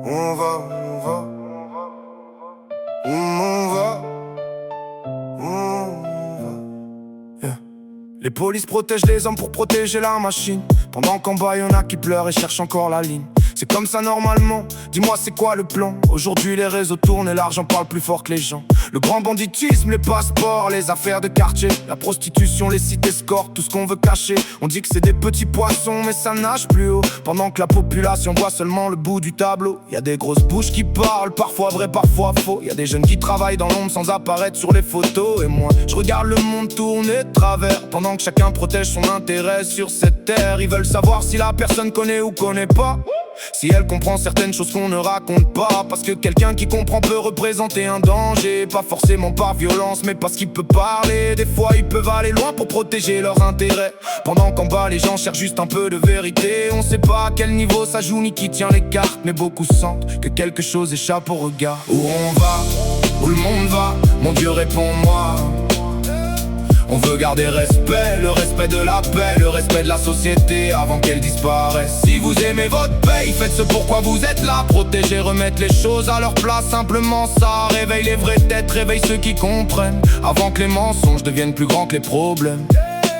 On va, on va, on va, on va. Yeah. Les polices protègent les hommes pour protéger la machine. Pendant qu'en bas y'en a qui pleurent et cherchent encore la ligne. C'est comme ça normalement, dis-moi c'est quoi le plan? Aujourd'hui les réseaux tournent et l'argent parle plus fort que les gens. Le grand banditisme, les passeports, les affaires de quartier, la prostitution, les sites escorts, tout ce qu'on veut cacher. On dit que c'est des petits poissons mais ça nage plus haut. Pendant que la population voit seulement le bout du tableau. Y a des grosses bouches qui parlent, parfois vrai, parfois faux. Y a des jeunes qui travaillent dans l'ombre sans apparaître sur les photos. Et moi, je regarde le monde tourner de travers. Pendant que chacun protège son intérêt sur cette terre. Ils veulent savoir si la personne connaît ou connaît pas, si elle comprend certaines choses qu'on ne raconte pas. Parce que quelqu'un qui comprend peut représenter un danger. Pas forcément par violence mais parce qu'il peut parler. Des fois ils peuvent aller loin pour protéger leurs intérêts. Pendant qu'en bas les gens cherchent juste un peu de vérité. On sait pas à quel niveau ça joue ni qui tient les cartes. Mais beaucoup sentent que quelque chose échappe au regard. Où on va, où le monde va, mon Dieu réponds-moi. On veut garder respect, le respect de la paix, le respect de la société avant qu'elle disparaisse. Si vous aimez votre pays, faites ce pourquoi vous êtes là. Protéger, remettre les choses à leur place, simplement ça. Réveille les vraies têtes, réveille ceux qui comprennent. Avant que les mensonges deviennent plus grands que les problèmes.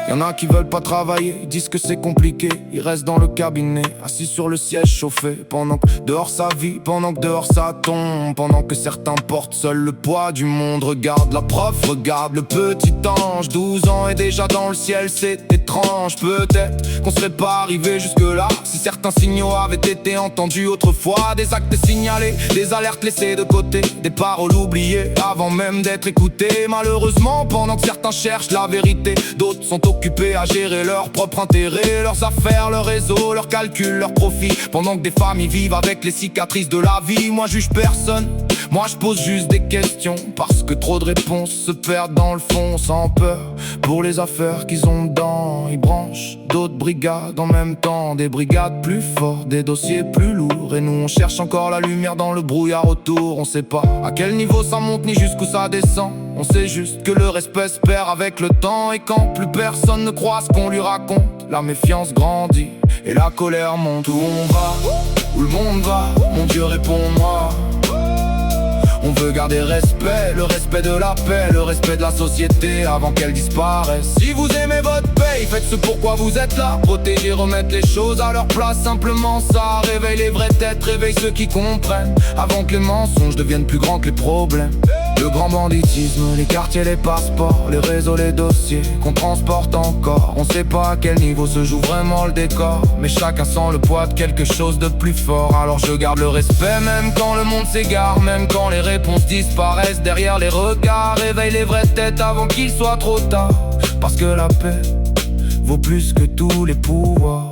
Y'en a qui veulent pas travailler, ils disent que c'est compliqué. Ils restent dans le cabinet, assis sur le siège chauffé. Pendant que dehors ça vit, pendant que dehors ça tombe. Pendant que certains portent seuls le poids du monde. Regarde la prof, regarde le petit ange. 12 ans et déjà dans le ciel, c'est étrange. Peut-être qu'on serait pas arrivé jusque là si certains signaux avaient été entendus autrefois. Des actes signalés, des alertes laissées de côté, des paroles oubliées avant même d'être écoutées. Malheureusement, pendant que certains cherchent la vérité, d'autres sont occupés à gérer leur propre intérêt, leurs affaires, leurs réseaux, leurs calculs, leurs profits. Pendant que des familles vivent avec les cicatrices de la vie. Moi je juge personne, moi je pose juste des questions. Parce que trop de réponses se perdent dans le fond. Sans peur pour les affaires qu'ils ont dedans. Ils branchent d'autres brigades en même temps. Des brigades plus fortes, des dossiers plus lourds. Et nous on cherche encore la lumière dans le brouillard autour. On sait pas à quel niveau ça monte ni jusqu'où ça descend. On sait juste que le respect se perd avec le temps. Et quand plus personne ne croit ce qu'on lui raconte, la méfiance grandit et la colère monte. Où on va, où le monde va, mon Dieu réponds-moi. On veut garder respect, le respect de la paix, le respect de la société avant qu'elle disparaisse. Si vous aimez votre pays, faites ce pourquoi vous êtes là. Protéger, remettre les choses à leur place, simplement ça. Réveille les vraies têtes, réveille ceux qui comprennent avant que les mensonges deviennent plus grands que les problèmes. Le grand banditisme, les quartiers, les passeports, les réseaux, les dossiers qu'on transporte encore. On sait pas à quel niveau se joue vraiment le décor, mais chacun sent le poids de quelque chose de plus fort. Alors je garde le respect même quand le monde s'égare, même quand les réponses disparaissent derrière les regards. Réveille les vraies têtes avant qu'il soit trop tard, parce que la paix vaut plus que tous les pouvoirs.